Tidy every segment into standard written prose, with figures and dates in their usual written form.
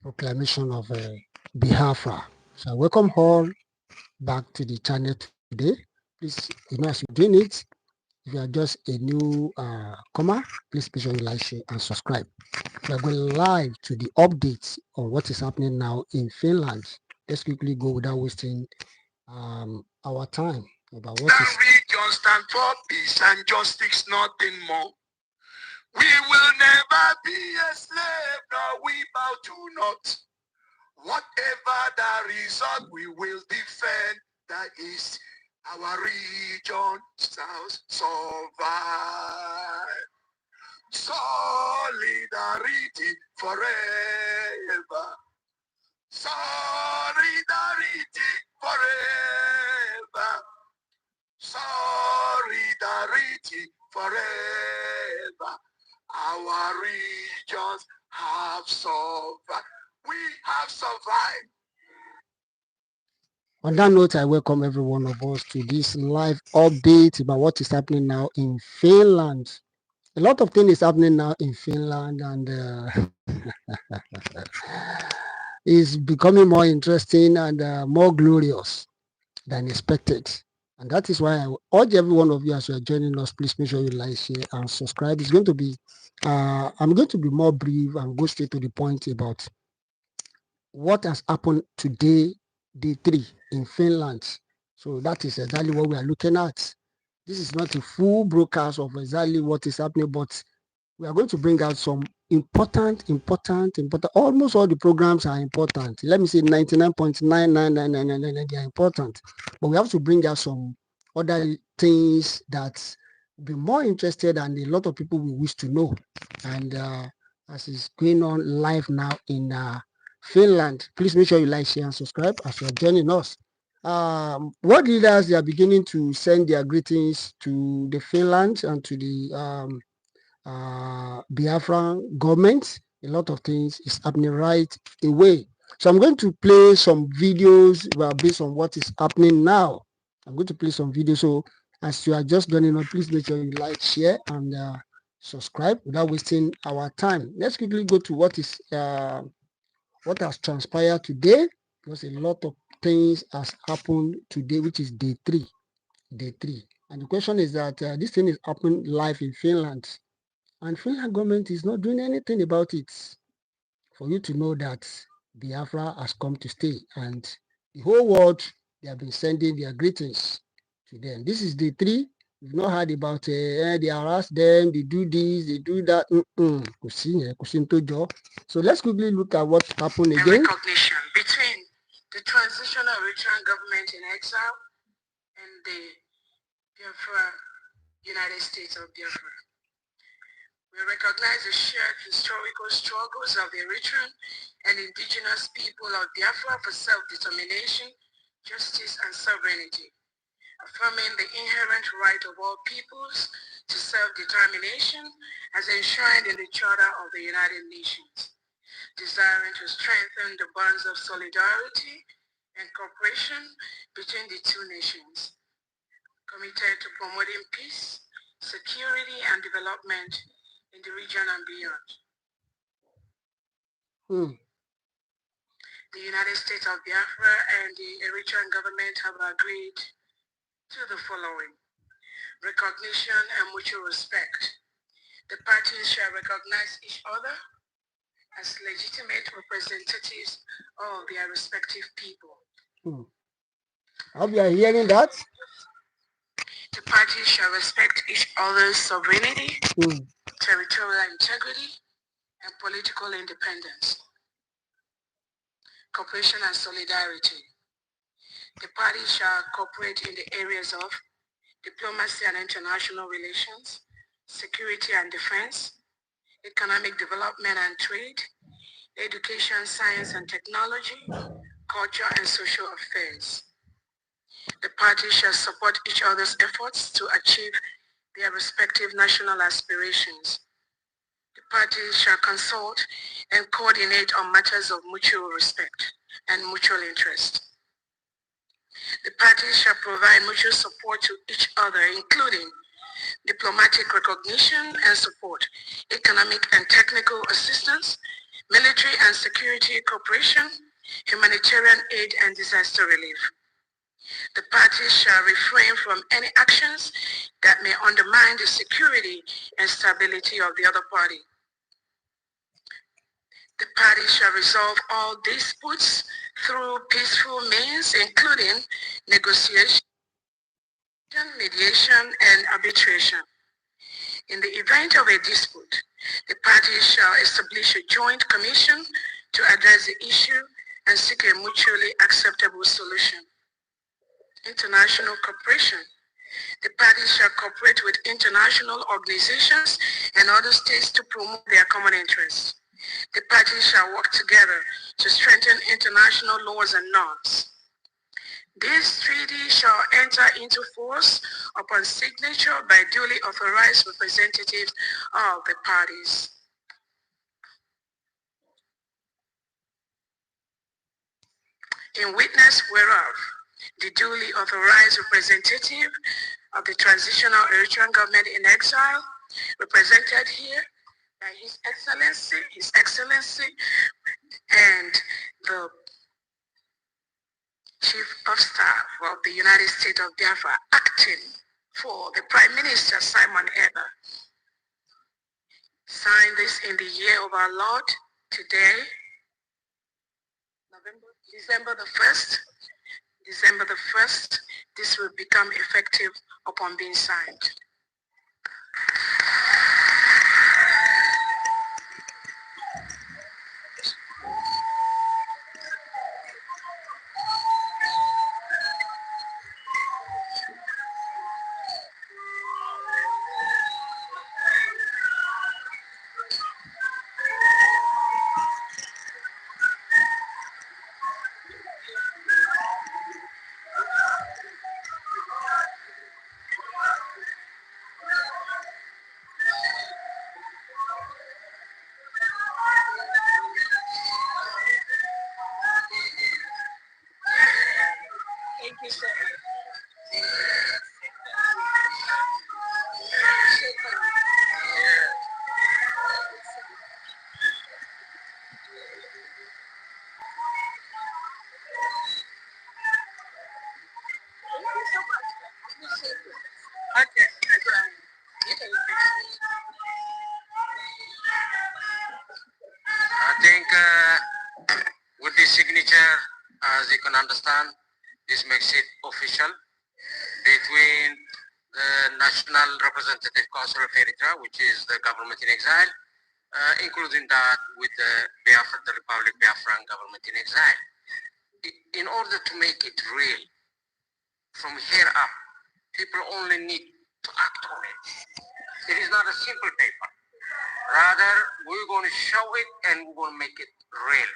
proclamation of Biafra. So I welcome all back to the channel today. Please, as you're doing it, if you are just a new comer, please be sure you like, share, and subscribe. We are going live to the updates on what is happening now in Finland. Let's quickly go without wasting our time about what is. Region stand for peace and justice, nothing more. We will never be a slave, nor we bow to not. Whatever the result, we will defend. That is our region shall survive. Solidarity forever. Solidarity forever. Solidarity forever. Our regions have survived. We have survived. On that note, I welcome every one of us to this live update about what is happening now in Finland. A lot of things is happening now in Finland, and is becoming more interesting and more glorious than expected. And that is why I urge every one of you, as you are joining us, please make sure you like, share, and subscribe. It's going to be, I'm going to be more brief and go straight to the point about what has happened today, day 3 in Finland. So that is exactly what we are looking at. This is not a full broadcast of exactly what is happening, but we are going to bring out some important. Almost all the programs are important. Let me say 99.99999 they are important. But we have to bring out some other things that will be more interested and a lot of people will wish to know. And as is going on live now in Finland, please make sure you like, share, and subscribe as you are joining us. World leaders, they are beginning to send their greetings to the Finland and to the Biafra government. A lot of things is happening right away. So I'm going to play some videos based on what is happening now. I'm going to play some videos. So as you are just joining us, please make sure you like, share, and subscribe without wasting our time. Let's quickly go to what has transpired today, because a lot of things has happened today, which is day 3. And the question is that this thing is happening live in Finland, and Finland government is not doing anything about it. For you to know that Biafra has come to stay, and the whole world, they have been sending their greetings to them. This is day 3. We've not heard about they harass them, they do this, they do that. So let's quickly look at what happened again. Recognition between the transitional Eritrean government in exile and the Biafra United States of Biafra. We recognize the shared historical struggles of the Eritrean and indigenous people of Biafra for self-determination, justice, and sovereignty, affirming the inherent right of all peoples to self-determination as enshrined in the Charter of the United Nations, desiring to strengthen the bonds of solidarity and cooperation between the two nations, committed to promoting peace, security, and development in the region and beyond. The United States of Biafra and the Eritrean government have agreed to the following: recognition and mutual respect. The parties shall recognize each other as legitimate representatives of their respective people. I hope you are hearing that. The parties shall respect each other's sovereignty, territorial integrity, and political independence. Cooperation and solidarity. The parties shall cooperate in the areas of diplomacy and international relations, security and defense, economic development and trade, education, science and technology, culture and social affairs. The parties shall support each other's efforts to achieve their respective national aspirations. The parties shall consult and coordinate on matters of mutual respect and mutual interest. The parties shall provide mutual support to each other, including diplomatic recognition and support, economic and technical assistance, military and security cooperation, humanitarian aid, and disaster relief. The parties shall refrain from any actions that may undermine the security and stability of the other party. The parties shall resolve all disputes through peaceful means, including negotiation, mediation, and arbitration. In the event of a dispute, the parties shall establish a joint commission to address the issue and seek a mutually acceptable solution. International cooperation. The parties shall cooperate with international organizations and other states to promote their common interests. The parties shall work together to strengthen international laws and norms. This treaty shall enter into force upon signature by duly authorized representatives of the parties. In witness whereof, the duly authorized representative of the Transitional Eritrean Government in Exile, represented here by His Excellency, and the Chief of Staff of the United States of Biafra, acting for the Prime Minister Simon Eber, signed this in the year of our Lord, today, December the 1st. December the 1st, this will become effective upon being signed. Thank you so much. I think with this signature, as you can understand, this makes it official between the National Representative Council of Eritrea, which is the government in exile, including that with the Biafra, the Republic Biafran government in exile. In order to make it real, from here up, people only need to act on it. It is not a simple paper. Rather, we're going to show it and we're going to make it real.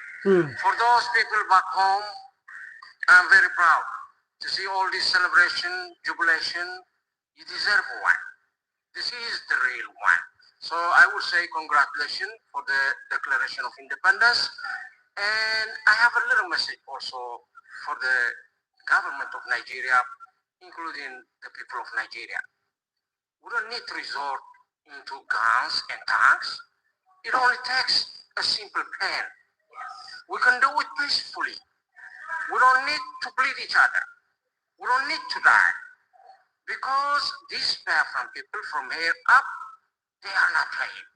For those people back home, I'm very proud to see all this celebration, jubilation. You deserve one. This is the real one. So I would say congratulations for the Declaration of Independence. And I have a little message also for the government of Nigeria, including the people of Nigeria. We don't need to resort into guns and tanks. It only takes a simple pen. We can do it peacefully. We don't need to bleed each other. We don't need to die. Because these Biafran people from here up, they are not playing.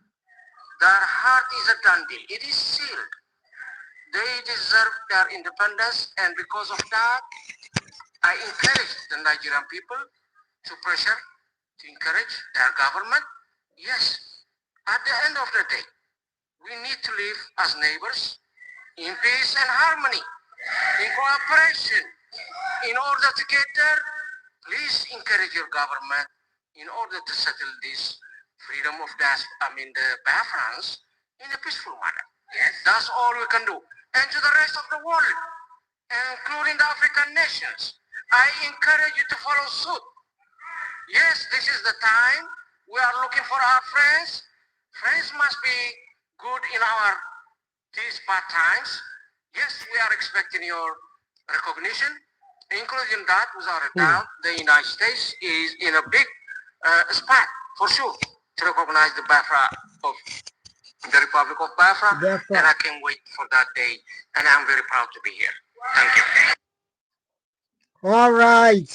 Their heart is a done deal. It is sealed. They deserve their independence, and because of that, I encourage the Nigerian people to pressure, to encourage their government. Yes, at the end of the day, we need to live as neighbors in peace and harmony, in cooperation. In order to get there, please encourage your government in order to settle this freedom of the Biafrans in a peaceful manner. Yes, that's all we can do. And to the rest of the world, including the African nations, I encourage you to follow suit. Yes, this is the time we are looking for our friends. Friends must be good in these bad times. Yes, we are expecting your recognition, including that, without a doubt, the United States is in a big spot, for sure, to recognize the Biafra of the Republic of Biafra, and I can't wait for that day. And I'm very proud to be here. Thank you. All right.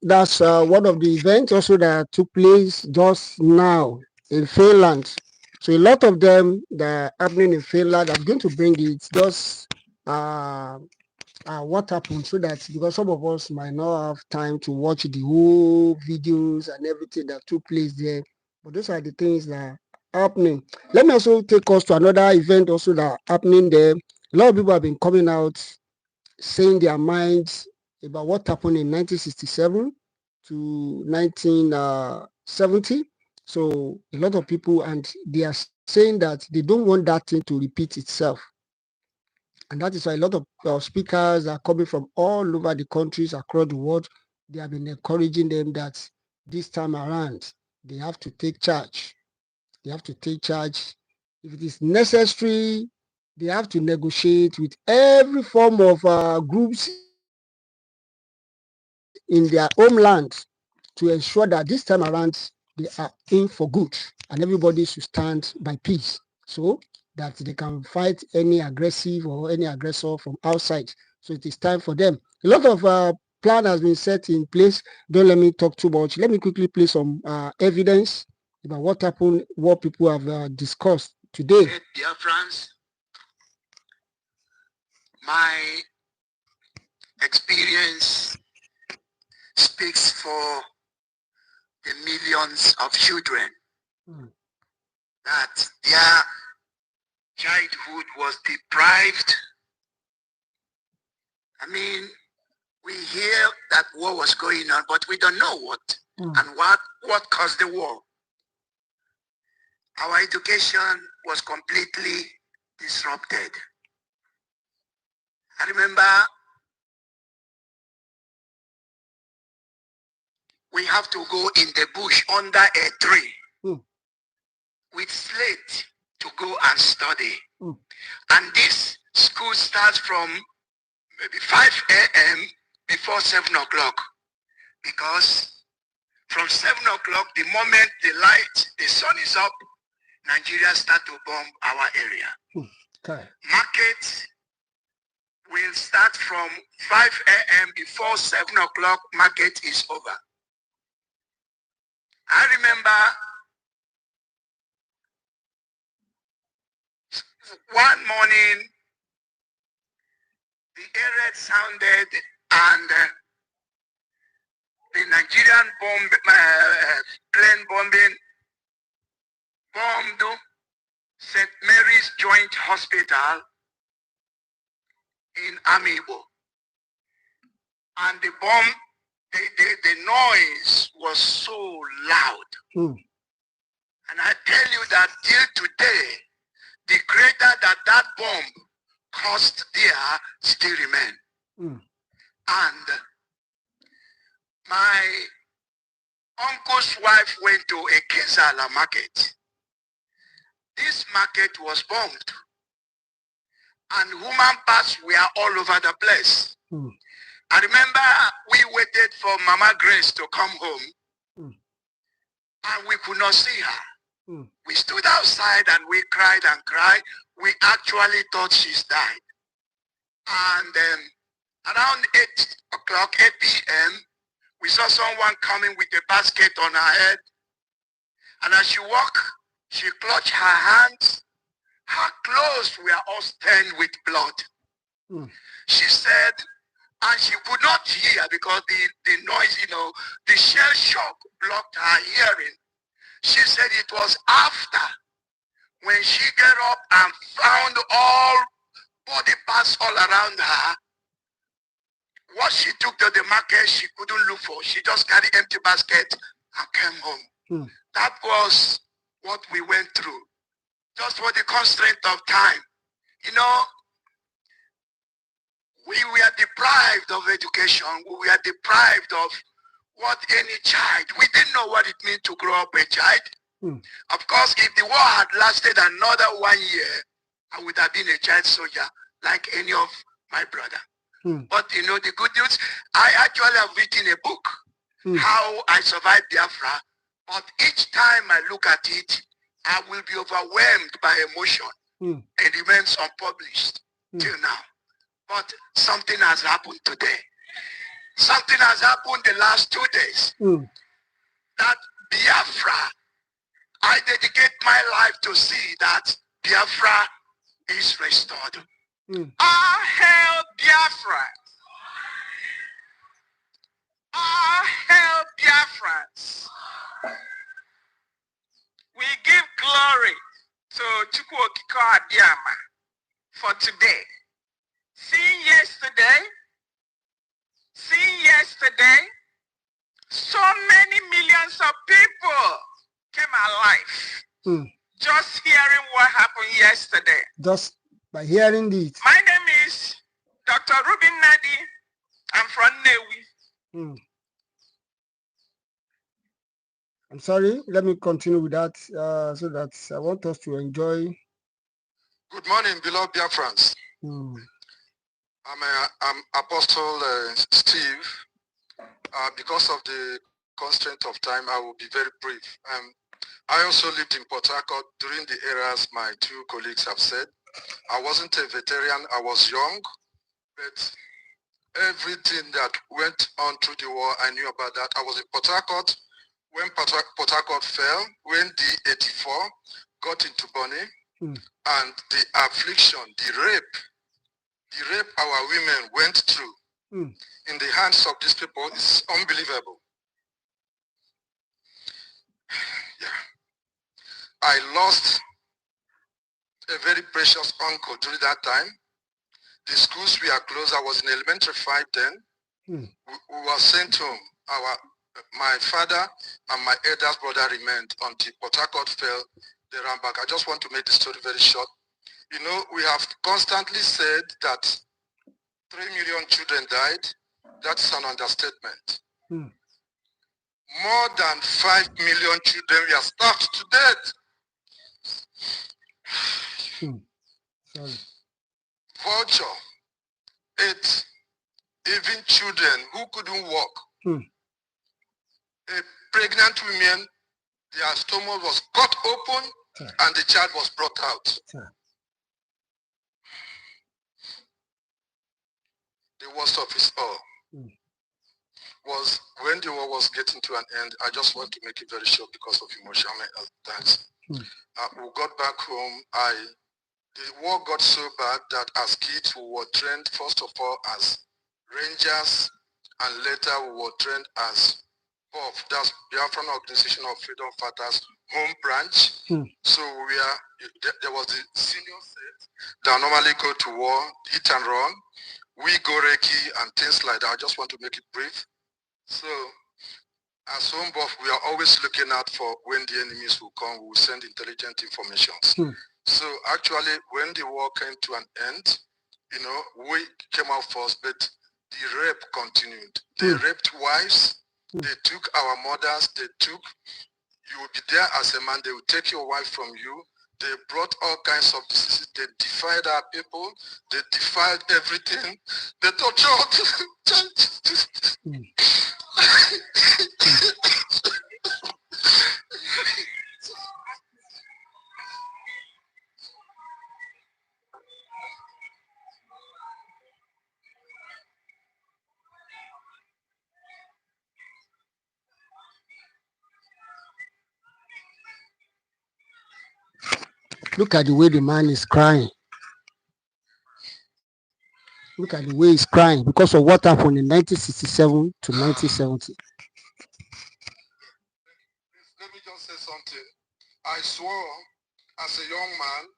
That's one of the events also that took place just now in Finland. So a lot of them that are happening in Finland, I'm going to bring it just what happened, so that because some of us might not have time to watch the whole videos and everything that took place there, but those are the things that are happening. Let me also take us to another event also that are happening there. A lot of people have been coming out saying their minds about what happened in 1967 to 1970. So a lot of people, and they are saying that they don't want that thing to repeat itself. And that is why a lot of speakers are coming from all over the countries across the world. They have been encouraging them that this time around, they have to take charge. They have to take charge. If it is necessary, they have to negotiate with every form of groups in their homeland to ensure that this time around they are in for good and everybody should stand by peace, so that they can fight any aggressive or any aggressor from outside. So it is time for them. A lot of plan has been set in place. Don't let me talk too much. Let me quickly play some evidence about what happened, what people have discussed today. Dear friends, my experience speaks for the millions of children that their childhood was deprived. I mean, we hear that war was going on, but we don't know what and what caused the war. Our education was completely disrupted. I remember we have to go in the bush under a tree with slate to go and study. And this school starts from maybe 5 a.m. before 7 o'clock. Because from 7 o'clock, the moment the sun is up, Nigeria start to bomb our area. Okay. Market will start from 5 a.m. before 7 o'clock, market is over. I remember one morning, the air sounded and the Nigerian plane bombing bombed St. Mary's Joint Hospital in Amiibo. And the bomb, the noise was so loud. And I tell you that till today, the crater that bomb caused there still remain. And my uncle's wife went to a Kezala market. This market was bombed. And human parts were all over the place. I remember we waited for Mama Grace to come home. And we could not see her. We stood outside and we cried and cried. We actually thought she's died. And around 8 o'clock, 8 p.m., we saw someone coming with a basket on her head. And as she walked, she clutched her hands. Her clothes were all stained with blood. She said, and she could not hear because the noise, the shell shock blocked her hearing. She said it was after when she got up and found all body parts all around her. What she took to the market, she couldn't look for. She just carried empty basket and came home. That was what we went through. Just for the constraint of time. We were deprived of education. We were deprived of what any child, we didn't know what it meant to grow up a child. Of course, if the war had lasted another 1 year, I would have been a child soldier like any of my brother. But the good news, I actually have written a book, How I Survived Biafra. But each time I look at it, I will be overwhelmed by emotion. It remains unpublished till now. But something has happened today. Something has happened the last 2 days. That Biafra, I dedicate my life to see that Biafra is restored. All hail Biafra. All hail Biafrans. We give glory to Chukwuokiko Abiyama for today. Seeing yesterday, so many millions of people came alive. Just hearing what happened yesterday. Just by hearing it. My name is Dr. Ruben Nadi. I'm from Newi. I'm sorry, let me continue with that so that I want us to enjoy. Good morning, beloved Biafrans. I'm Apostle Steve. Because of the constraint of time, I will be very brief. I also lived in Port Harcourt during the eras my two colleagues have said. I wasn't a veteran, I was young, but everything that went on through the war, I knew about that. I was in Port Harcourt when Port Harcourt fell, when the 84 got into Bonny, and the affliction, the rape our women went through in the hands of these people is unbelievable. Yeah. I lost a very precious uncle during that time. The schools were closed. I was in elementary 5 then. We were sent home. My father and my eldest brother remained until Port Harcourt fell. They ran back. I just want to make the story very short. You know, we have constantly said that 3 million children died. That's an understatement. More than 5 million children were starved to death. Vulture ate even children who couldn't walk. A pregnant woman, their stomach was cut open and the child was brought out. The worst of it all was when the war was getting to an end. I just want to make it very short because of emotional thanks. We got back home. The war got so bad that as kids we were trained first of all as rangers, and later we were trained as BOF, that's Biafran Organization of Freedom Fighters home branch. So there was the senior set that normally go to war, hit and run. We go Reiki and things like that. I just want to make it brief. So as home BOF, we are always looking out for when the enemies will come, we will send intelligent information. So actually when the war came to an end, you know, we came out first, but the rape continued. They raped wives. They took our mothers, you will be there as a man, they will take your wife from you. They brought all kinds of diseases. They defied our people. They defied everything. They tortured. Look at the way the man is crying. Look at the way he's crying because of what happened in 1967 to 1970. Let me just say something. I swore as a young man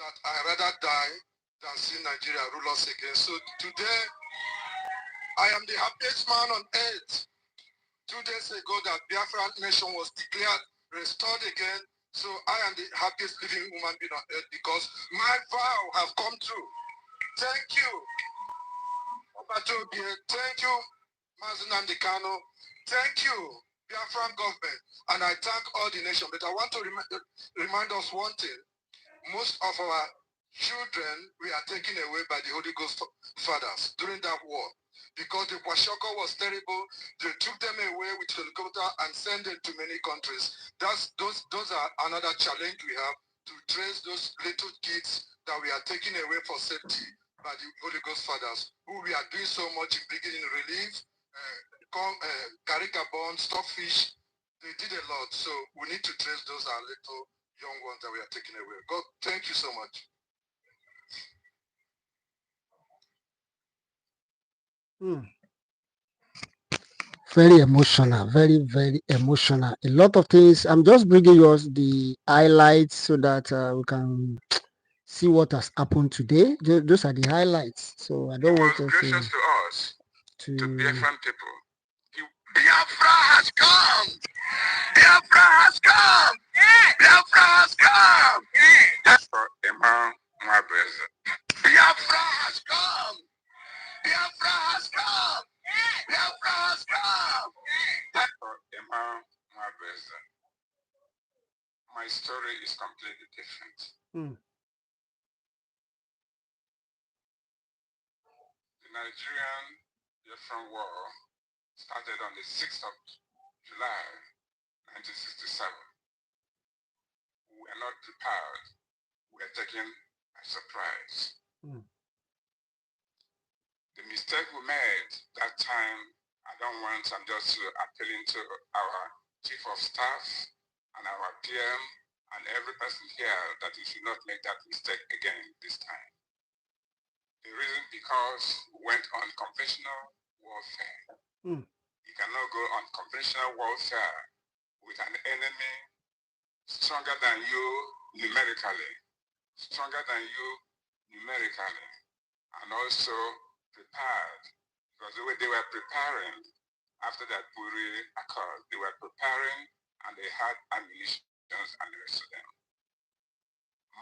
that I'd rather die than see Nigeria rule us again. So today, I am the happiest man on earth. 2 days ago that Biafra nation was declared, restored again. So I am the happiest living human being on earth because my vow has come true. Thank you. Thank you, Mazen Andekano. Thank you, Biafran government. And I thank all the nation. But I want to remind us one thing. Most of our children were taken away by the Holy Ghost fathers during that war. because the Kwashoko was terrible. They took them away with helicopter and sent them to many countries. Those are another challenge we have, to trace those little kids that we are taking away for safety by the Holy Ghost fathers, who we are doing so much in beginning relief, Karikabon, stockfish. They did a lot, so we need to trace those little young ones that we are taking away. God, thank you so much. Very emotional, very, very emotional. A lot of things. I'm just bringing us the highlights so that we can see what has happened today. Those are the highlights. So I don't want us gracious to us, to Biafran people. Biafra has come! Biafra has come! Biafra has come! Biafra has come! Biafra has come! Biafra has come! My story is completely different. The Nigerian Biafran War started on the 6th of July, 1967. We were not prepared. We were taken by surprise. The mistake we made that time, I'm just appealing to our Chief of Staff and our PM and every person here that we should not make that mistake again this time. The reason because we went on conventional warfare. You cannot go on conventional warfare with an enemy stronger than you numerically, and also prepared, because the way they were preparing after that Puri Accord, they were preparing and they had ammunition and the rest of them.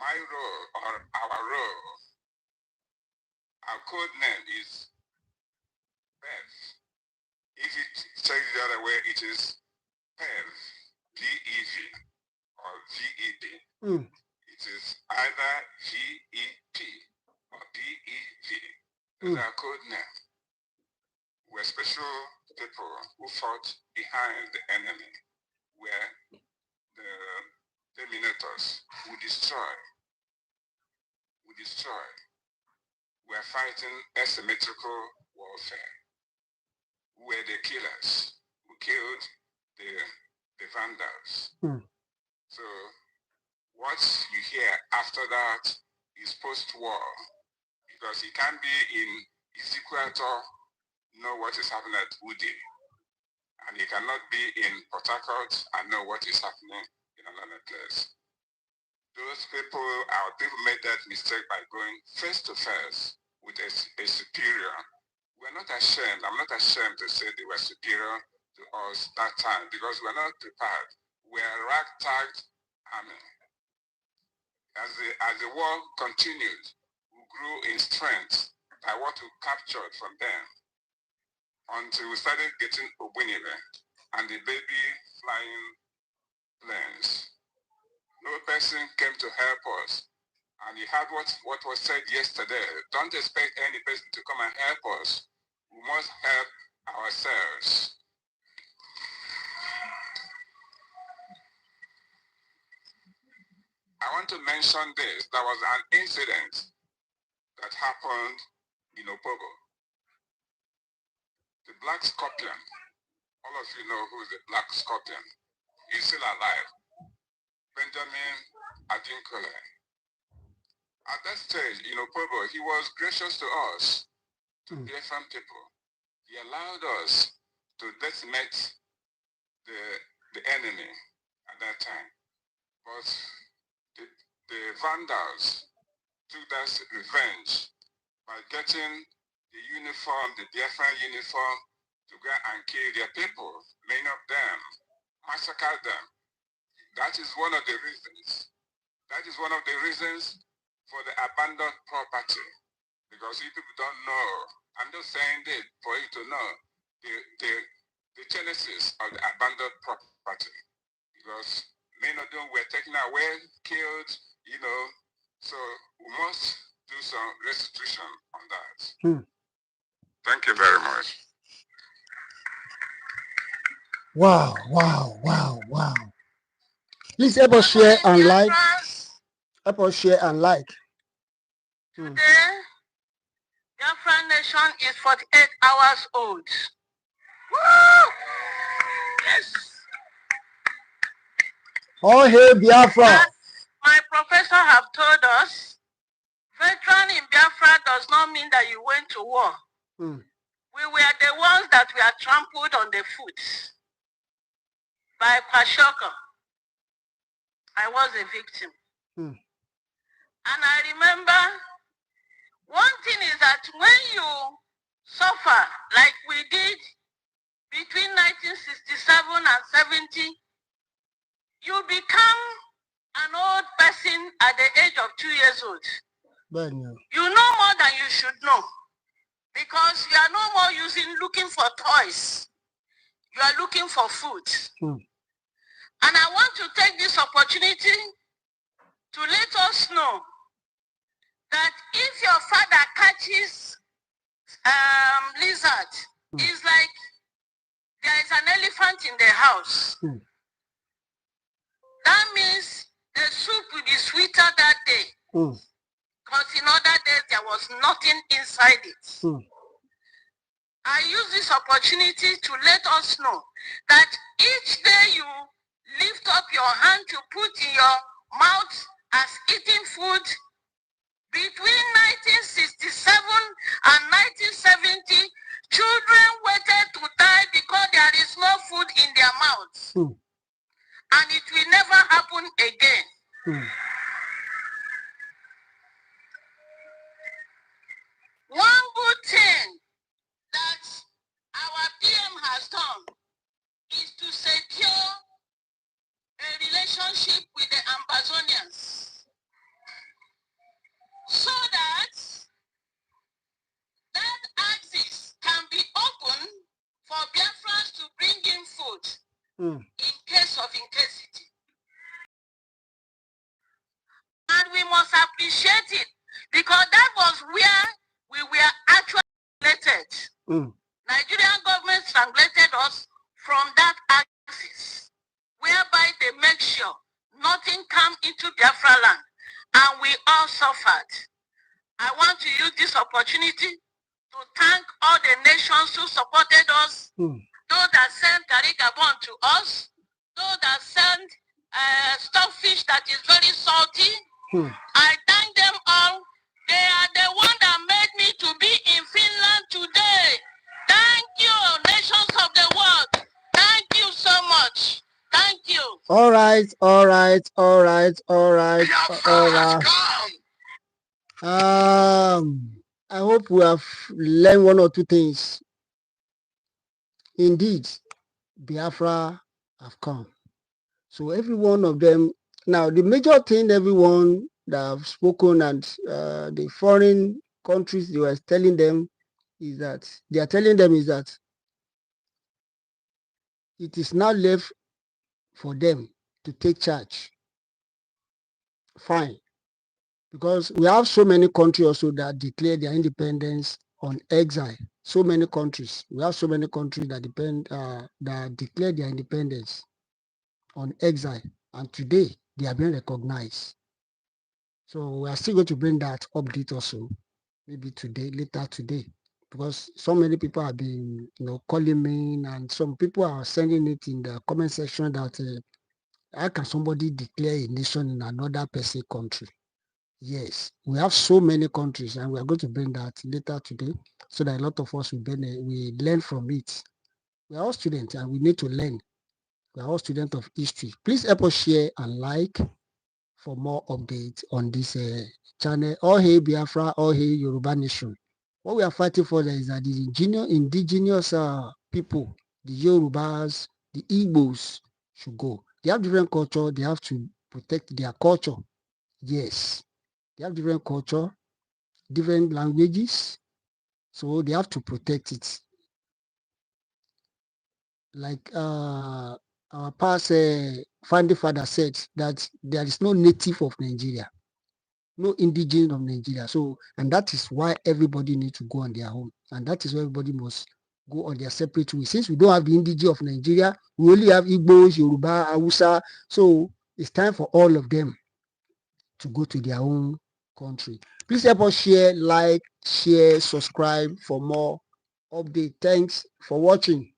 My role, or our role, our code name is PEV. If it says the other way, it is PEV, P-E-V, or V-E-D. It is either V-E-P or P-E-V. That's our code name. We're special people who fought behind the enemy, where the terminators who destroy. We're fighting asymmetrical warfare. We're the killers who killed the vandals. So what you hear after that is post-war, because you can't be in Ezekiel know what is happening at Woody, and you cannot be in Port Harcourt and know what is happening in another place. Those people, our people made that mistake by going face to face with a superior. We're not ashamed. I'm not ashamed to say they were superior to us that time, because we're not prepared. We're a ragtag army. As the war continued, we grew in strength by what we captured from them, until we started getting Ogbunibe and the baby flying planes. No person came to help us. And you heard what was said yesterday. Don't expect any person to come and help us. We must help ourselves. I want to mention this. There was an incident that happened in Opobo. The Black Scorpion. All of you know who is the Black Scorpion. He's still alive. Benjamin Adinkole. At that stage in Opobo, he was gracious to us, to Biafran people. He allowed us to decimate the enemy at that time. But the vandals took that revenge by getting the uniform, the Biafran uniform, to go and kill their people. Many of them massacred them. That is one of the reasons. That is one of the reasons for the abandoned property. Because you people don't know. I'm just saying this for you to know the genesis of the abandoned property. Because many of them were taken away, killed, so we must do some restitution on that. Thank you very much. Wow, wow, wow, wow. Please help us share and like. Help us share and like. Today, Biafra nation is 48 hours old. Woo! Yes. Oh, hey, Biafra. As my professor have told us, veteran in Biafra does not mean that you went to war. We were the ones that were trampled on the foot by Kwashiorkor. I was a victim. And I remember one thing is that when you suffer like we did between 1967 and 70, you become an old person at the age of 2 years old. You know more than you should know because you are no more looking for toys. You are looking for food. And I want to take this opportunity to let us know that if your father catches lizard, it's like there is an elephant in the house. That means the soup will be sweeter that day. Because in other days there was nothing inside it. I use this opportunity to let us know that each day you lift up your hand to put in your mouth as eating food, between 1967 and 1970, children waited to die because there is no food in their mouths. And it will never happen again. One good thing that our PM has done is to secure a relationship with the Amazonians so that that axis can be open for Biafrans to bring in food in case of incasity. And we must appreciate it because that was where we were actually strangulated. Nigerian government strangulated us from that axis, whereby they make sure nothing come into Biafra land, and we all suffered. I want to use this opportunity to thank all the nations who supported us, those that sent Garigabon to us, those that sent stockfish that is very salty. I thank them all. They are the one that made me to be in Finland today. Thank you, nations of the world. Thank you so much. Thank you. All right, all right, all right, all right, all right. I hope we have learned one or two things. Indeed, Biafra have come. So every one of them. Now, the major thing everyone that have spoken and the foreign countries they were telling them is that it is now left for them to take charge. Fine. Because we have so many countries also that declare their independence on exile. So many countries. We have so many countries that that declare their independence on exile. And today, they are being recognized. So we are still going to bring that update also, maybe today, later today. Because so many people have been, calling me, and some people are sending it in the comment section that how can somebody declare a nation in another person country? Yes, we have so many countries, and we are going to bring that later today, so that a lot of us we learn from it. We are all students, and we need to learn. We are all students of history. Please help us share and like for more updates on this channel. All hail Biafra, all hail Yoruba Nation. What we are fighting for is that the indigenous people, the Yorubas, the Igbos should go. They have different culture. They have to protect their culture. Yes, they have different culture, different languages, so they have to protect it. Like our past founding father said that there is no native of Nigeria. no indigenous of Nigeria. So, and that is why everybody needs to go on their own. And that is why everybody must go on their separate way. Since we don't have the indigenous of Nigeria, we only have Igbos, Yoruba, Hausa. So it's time for all of them to go to their own country. Please help us share, like, share, subscribe for more update. Thanks for watching.